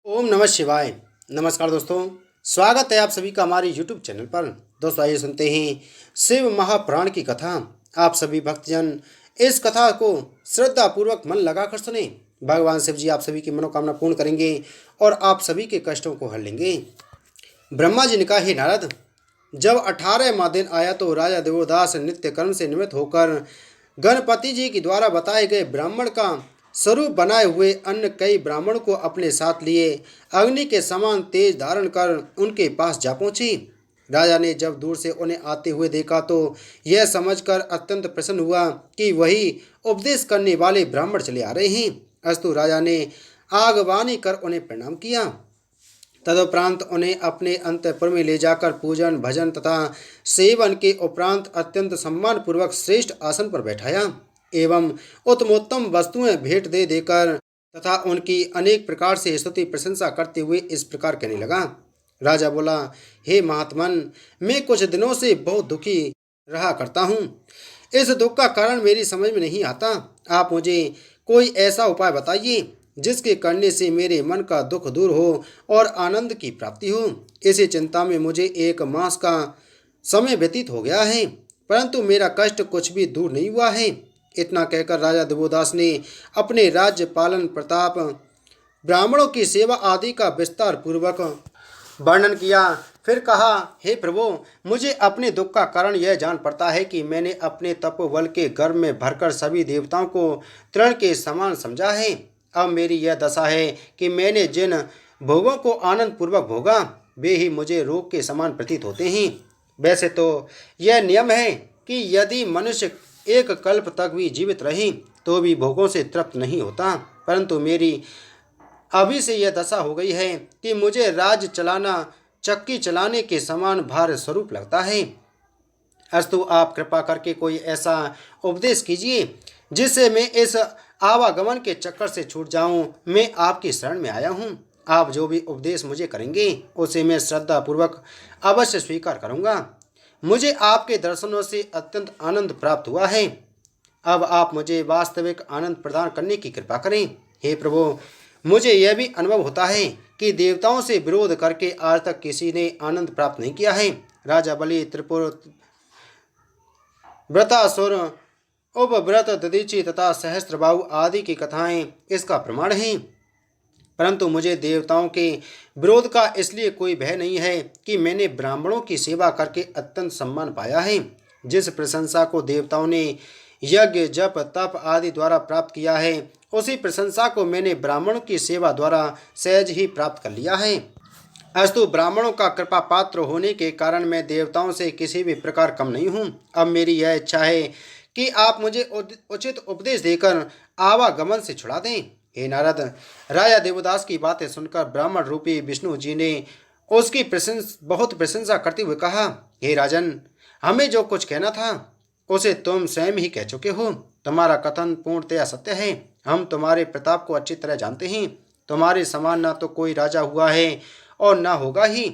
ओम नमः शिवाय। नमस्कार दोस्तों, स्वागत है आप सभी का हमारे YouTube चैनल पर। दोस्तों आइए सुनते हैं शिव महापुराण की कथा। आप सभी भक्तजन इस कथा को श्रद्धा पूर्वक मन लगाकर सुने। भगवान शिव जी आप सभी की मनोकामना पूर्ण करेंगे और आप सभी के कष्टों को हर लेंगे। ब्रह्मा जी ने कहा, हे नारद, जब 18वां दिन आया तो राजा देवोदास नित्य कर्म से निवृत्त होकर गणपति जी के द्वारा बताए गए ब्राह्मण का स्वरूप बनाए हुए अन्य कई ब्राह्मणों को अपने साथ लिए अग्नि के समान तेज धारण कर उनके पास जा पहुंची। राजा ने जब दूर से उन्हें आते हुए देखा तो यह समझकर अत्यंत प्रसन्न हुआ कि वही उपदेश करने वाले ब्राह्मण चले आ रहे हैं। अस्तु राजा ने आगवानी कर उन्हें प्रणाम किया। तदुपरांत उन्हें अपने अंतःपुर में ले जाकर पूजन भजन तथा सेवन के उपरांत अत्यंत सम्मानपूर्वक श्रेष्ठ आसन पर बैठाया एवं उत्तमोत्तम वस्तुएं भेंट दे देकर तथा उनकी अनेक प्रकार से स्तुति प्रशंसा करते हुए इस प्रकार कहने लगा। राजा बोला, हे महात्मन, मैं कुछ दिनों से बहुत दुखी रहा करता हूँ। इस दुख का कारण मेरी समझ में नहीं आता। आप मुझे कोई ऐसा उपाय बताइए जिसके करने से मेरे मन का दुख दूर हो और आनंद की प्राप्ति हो। इसी चिंता में मुझे 1 मास का समय व्यतीत हो गया है, परंतु मेरा कष्ट कुछ भी दूर नहीं हुआ है। इतना कहकर राजा देवोदास ने अपने राज्य पालन प्रताप, ब्राह्मणों की सेवा आदि का विस्तार पूर्वक वर्णन किया। फिर कहा, हे प्रभु, मुझे अपने दुख का कारण यह जान पड़ता है कि मैंने अपने तपोबल के गर्भ में भरकर सभी देवताओं को तृण के समान समझा है। अब मेरी यह दशा है कि मैंने जिन भोगों को आनंद पूर्वक भोगा वे ही मुझे रोग के समान प्रतीत होते हैं। वैसे तो यह नियम है कि यदि मनुष्य 1 कल्प तक भी जीवित रहे तो भी भोगों से तृप्त नहीं होता, परंतु मेरी अभी से यह दशा हो गई है कि मुझे राज्य चलाना चक्की चलाने के समान भार स्वरूप लगता है। अस्तु आप कृपा करके कोई ऐसा उपदेश कीजिए जिससे मैं इस आवागमन के चक्कर से छूट जाऊं। मैं आपकी शरण में आया हूं। आप जो भी उपदेश मुझे करेंगे उसे मैं श्रद्धा पूर्वक अवश्य स्वीकार करूंगा। मुझे आपके दर्शनों से अत्यंत आनंद प्राप्त हुआ है। अब आप मुझे वास्तविक आनंद प्रदान करने की कृपा करें। हे प्रभु, मुझे यह भी अनुभव होता है कि देवताओं से विरोध करके आज तक किसी ने आनंद प्राप्त नहीं किया है। राजा बलि, त्रिपुर, व्रतासुर, उपव्रत, दधीचि तथा सहस्त्रबाहु आदि की कथाएं इसका प्रमाण हैं। परंतु मुझे देवताओं के विरोध का इसलिए कोई भय नहीं है कि मैंने ब्राह्मणों की सेवा करके अत्यंत सम्मान पाया है। जिस प्रशंसा को देवताओं ने यज्ञ, जप, तप आदि द्वारा प्राप्त किया है उसी प्रशंसा को मैंने ब्राह्मणों की सेवा द्वारा सहज ही प्राप्त कर लिया है। अस्तु ब्राह्मणों का कृपा पात्र होने के कारण मैं देवताओं से किसी भी प्रकार कम नहीं हूँ। अब मेरी यह इच्छा है कि आप मुझे उचित उपदेश देकर आवागमन से छुड़ा दें। हे नारद, राजा देवदास की बातें सुनकर ब्राह्मण रूपी विष्णु जी ने उसकी बहुत प्रशंसा करते हुए कहा, हे राजन, हमें जो कुछ कहना था उसे तुम स्वयं ही कह चुके हो। तुम्हारा कथन पूर्णतया सत्य है। हम तुम्हारे प्रताप को अच्छी तरह जानते हैं। तुम्हारे समान ना तो कोई राजा हुआ है और ना होगा ही।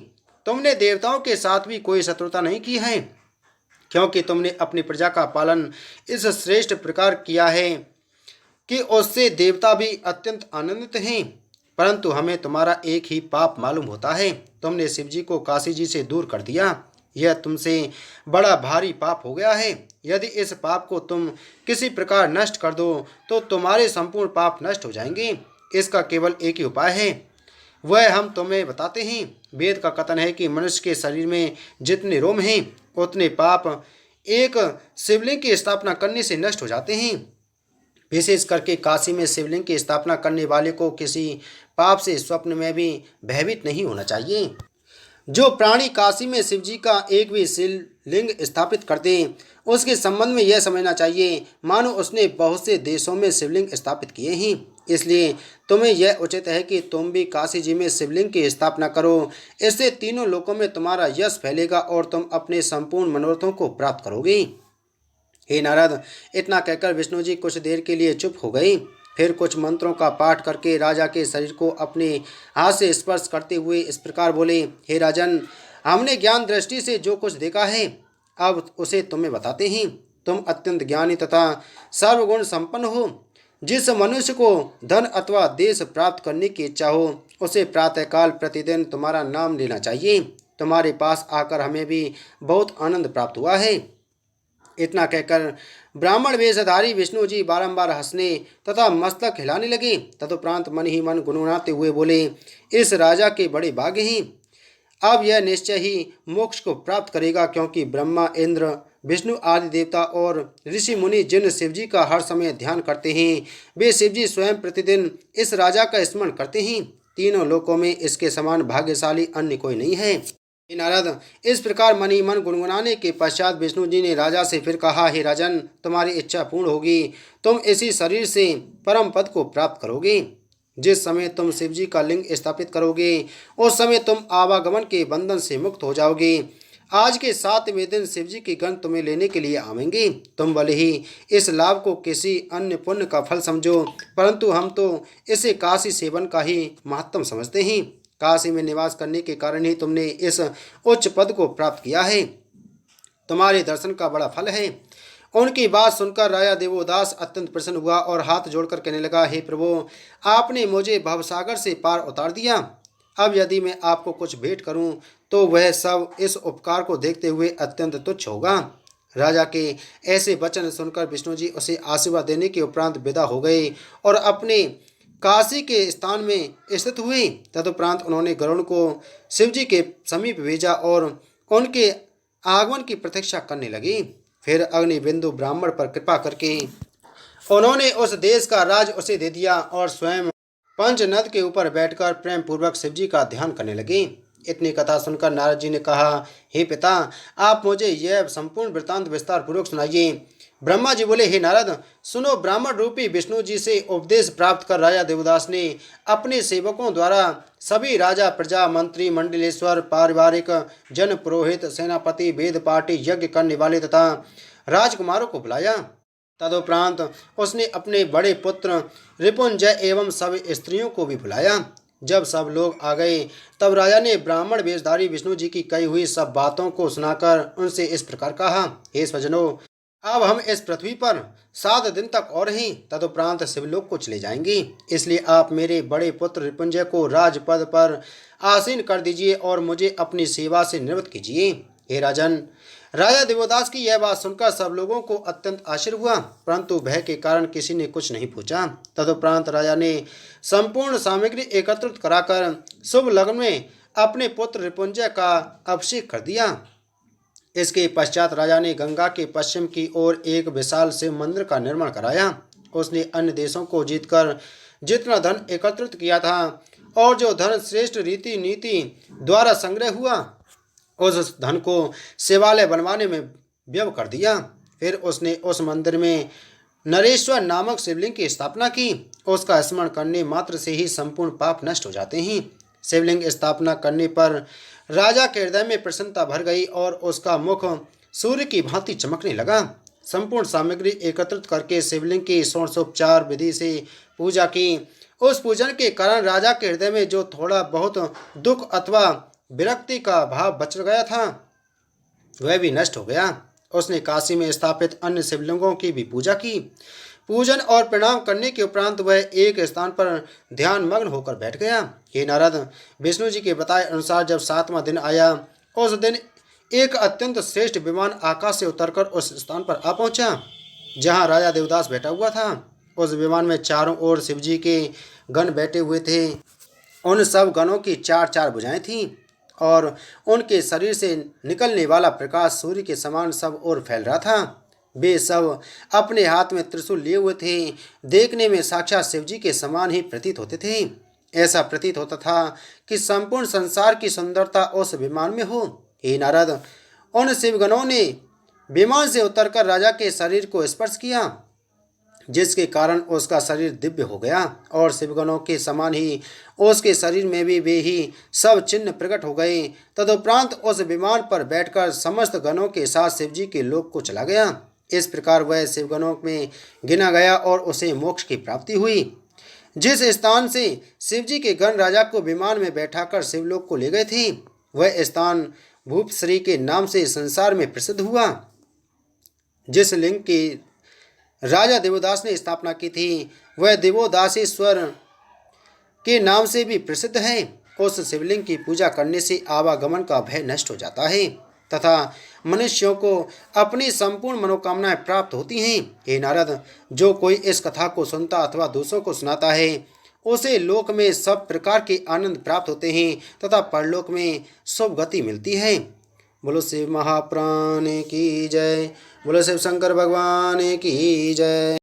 तुमने देवताओं के साथ भी कोई शत्रुता नहीं की है, क्योंकि तुमने अपनी प्रजा का पालन इस श्रेष्ठ प्रकार किया है कि उससे देवता भी अत्यंत आनंदित हैं। परंतु हमें तुम्हारा एक ही पाप मालूम होता है। तुमने शिव जी को काशी जी से दूर कर दिया। यह तुमसे बड़ा भारी पाप हो गया है। यदि इस पाप को तुम किसी प्रकार नष्ट कर दो तो तुम्हारे संपूर्ण पाप नष्ट हो जाएंगे। इसका केवल एक ही उपाय है, वह हम तुम्हें बताते हैं। वेद का कथन है कि मनुष्य के शरीर में जितने रोम हैं उतने पाप एक शिवलिंग की स्थापना करने से नष्ट हो जाते हैं। विशेष करके काशी में शिवलिंग की स्थापना करने वाले को किसी पाप से स्वप्न में भी भयभीत नहीं होना चाहिए। जो प्राणी काशी में शिव जी का एक भी शिवलिंग स्थापित करते उसके संबंध में यह समझना चाहिए मानो उसने बहुत से देशों में शिवलिंग स्थापित किए हैं। इसलिए तुम्हें यह उचित है कि तुम भी काशी जी में शिवलिंग की स्थापना करो। इससे तीनों लोकों में तुम्हारा यश फैलेगा और तुम अपने संपूर्ण मनोरथों को प्राप्त करोगे। हे नारद, इतना कहकर विष्णु जी कुछ देर के लिए चुप हो गए। फिर कुछ मंत्रों का पाठ करके राजा के शरीर को अपने हाथ से स्पर्श करते हुए इस प्रकार बोले, हे राजन, हमने ज्ञान दृष्टि से जो कुछ देखा है अब उसे तुम्हें बताते हैं। तुम अत्यंत ज्ञानी तथा सर्वगुण संपन्न हो। जिस मनुष्य को धन अथवा देश प्राप्त करने की इच्छा हो उसे प्रातःकाल प्रतिदिन तुम्हारा नाम लेना चाहिए। तुम्हारे पास आकर हमें भी बहुत आनंद प्राप्त हुआ है। इतना कहकर ब्राह्मण वेशधारी विष्णु जी बारंबार हंसने तथा मस्तक हिलाने लगे। तदुपरांत मन ही मन गुनगुनाते हुए बोले, इस राजा के बड़े भाग्य हैं। अब यह निश्चय ही मोक्ष को प्राप्त करेगा, क्योंकि ब्रह्मा, इंद्र, विष्णु आदि देवता और ऋषि मुनि जिन शिवजी का हर समय ध्यान करते हैं, वे शिवजी स्वयं प्रतिदिन इस राजा का स्मरण करते हैं। तीनों लोकों में इसके समान भाग्यशाली अन्य कोई नहीं है। हे नारद, इस प्रकार मन ही मन गुनगुनाने के पश्चात विष्णु जी ने राजा से फिर कहा, हे राजन, तुम्हारी इच्छा पूर्ण होगी। तुम इसी शरीर से परम पद को प्राप्त करोगे। जिस समय तुम शिवजी का लिंग स्थापित करोगे, उस समय तुम आवागमन के बंधन से मुक्त हो जाओगे। आज के 7वें दिन शिवजी के गण तुम्हें लेने के लिए आवेंगे। तुम भले ही इस लाभ को किसी अन्य पुण्य का फल समझो, परंतु हम तो इसे काशी सेवन का ही महत्तम समझते हैं। काशी में निवास करने के कारण ही तुमने इस उच्च पद को प्राप्त किया है। तुम्हारे दर्शन का बड़ा फल है। उनकी बात सुनकर राजा देवोदास अत्यंत प्रसन्न हुआ और हाथ जोड़कर कहने लगा, हे प्रभु, आपने मुझे भवसागर से पार उतार दिया। अब यदि मैं आपको कुछ भेंट करूं तो वह सब इस उपकार को देखते हुए अत्यंत तुच्छ होगा। राजा के ऐसे वचन सुनकर विष्णु जी उसे आशीर्वाद देने के उपरांत विदा हो गए और अपने काशी के स्थान में स्थित हुए। तदुपरांत उन्होंने गरुड़ को शिवजी के समीप भेजा और उनके आगमन की प्रतीक्षा करने लगी। फिर अग्निबिंदु ब्राह्मण पर कृपा करके उन्होंने उस देश का राज उसे दे दिया और स्वयं पंचनद के ऊपर बैठकर प्रेम पूर्वक शिवजी का ध्यान करने लगे। इतनी कथा सुनकर नारद जी ने कहा, हे पिता, आप मुझे यह संपूर्ण वृत्तांत विस्तार पूर्वक सुनाइए। ब्रह्मा जी बोले, हे नारद, सुनो, ब्राह्मण रूपी विष्णु जी से उपदेश प्राप्त कर राजा देवदास ने अपने सेवकों द्वारा सभी राजा, प्रजा, मंत्री, मंडलेश्वर, पारिवारिक जन, पुरोहित, सेनापति, वेद पाठी, यज्ञ करने वाले तथा राजकुमारों को बुलाया। तदुपरांत उसने अपने बड़े पुत्र रिपुंजय एवं सब स्त्रियों को भी बुलाया। जब सब लोग आ गए तब राजा ने ब्राह्मण वेशधारी विष्णु जी की कही हुई सब बातों को सुनाकर उनसे इस प्रकार कहा, हे स्वजनों, अब हम इस पृथ्वी पर 7 दिन तक और हैं, तदुपरांत शिवलोक को चले जाएंगे। इसलिए आप मेरे बड़े पुत्र रिपुंजय को राजपद पर आसीन कर दीजिए और मुझे अपनी सेवा से निवृत्त कीजिए। हे राजन, राजा देवदास की यह बात सुनकर सब लोगों को अत्यंत आश्चर्य हुआ, परंतु भय के कारण किसी ने कुछ नहीं पूछा। तदुपरांत राजा ने संपूर्ण सामग्री एकत्रित कराकर शुभ लग्न में अपने पुत्र रिपुंजय का अभिषेक कर दिया। इसके पश्चात राजा ने गंगा के पश्चिम की ओर एक विशाल शिव मंदिर का निर्माण कराया। उसने अन्य देशों को जीतकर जितना धन एकत्रित किया था और जो धन श्रेष्ठ रीति नीति द्वारा संग्रह हुआ, उस धन को शिवालय बनवाने में व्यय कर दिया। फिर उसने उस मंदिर में नरेश्वर नामक शिवलिंग की स्थापना की। उसका स्मरण करने मात्र से ही संपूर्ण पाप नष्ट हो जाते हैं। शिवलिंग स्थापना करने पर राजा के हृदय में प्रसन्नता भर गई और उसका मुख सूर्य की भांति चमकने लगा। संपूर्ण सामग्री एकत्रित करके शिवलिंग की षोडशोपचार विधि से पूजा की। उस पूजन के कारण राजा के हृदय में जो थोड़ा बहुत दुख अथवा विरक्ति का भाव बच गया था, वह भी नष्ट हो गया। उसने काशी में स्थापित अन्य शिवलिंगों की भी पूजा की। पूजन और प्रणाम करने के उपरांत वह एक स्थान पर ध्यान मग्न होकर बैठ गया। हे नारद, विष्णु जी के बताए अनुसार जब 7वां दिन आया, उस दिन एक अत्यंत श्रेष्ठ विमान आकाश से उतरकर उस स्थान पर आ पहुंचा जहां राजा देवदास बैठा हुआ था। उस विमान में चारों ओर शिवजी के गण बैठे हुए थे। उन सब गणों की 4-4 भुजाएं थीं और उनके शरीर से निकलने वाला प्रकाश सूर्य के समान सब ओर फैल रहा था। वे सब अपने हाथ में त्रिशूल लिए हुए थे। देखने में साक्षात शिवजी के समान ही प्रतीत होते थे। ऐसा प्रतीत होता था कि संपूर्ण संसार की सुंदरता उस विमान में हो। हे नारद, उन शिवगणों ने विमान से उतरकर राजा के शरीर को स्पर्श किया, जिसके कारण उसका शरीर दिव्य हो गया और शिवगणों के समान ही उसके शरीर में भी वे ही सब चिन्ह प्रकट हो गए। तदुपरांत उस विमान पर बैठकर समस्त गणों के साथ शिवजी के लोक को चला गया। इस प्रकार वह शिवगणों में गिना गया और उसे मोक्ष की प्राप्ति हुई। जिस स्थान से शिवजी के गण राजा को विमान में बैठाकर शिवलोक को ले गए थे, वह स्थान भूपश्री के नाम से संसार में प्रसिद्ध हुआ। जिस लिंग की राजा देवदास ने स्थापना की थी, वह देवोदासेश्वर के नाम से भी प्रसिद्ध है। उस शिवलिंग की पूजा करने से आवागमन का भय नष्ट हो जाता है तथा मनुष्यों को अपनी संपूर्ण मनोकामनाएं प्राप्त होती हैं। हे नारद, जो कोई इस कथा को सुनता अथवा दूसरों को सुनाता है उसे लोक में सब प्रकार के आनंद प्राप्त होते हैं तथा परलोक में शुभ गति मिलती है। बोलो शिव महाप्राण की जय। बोलो शिव शंकर भगवान की जय।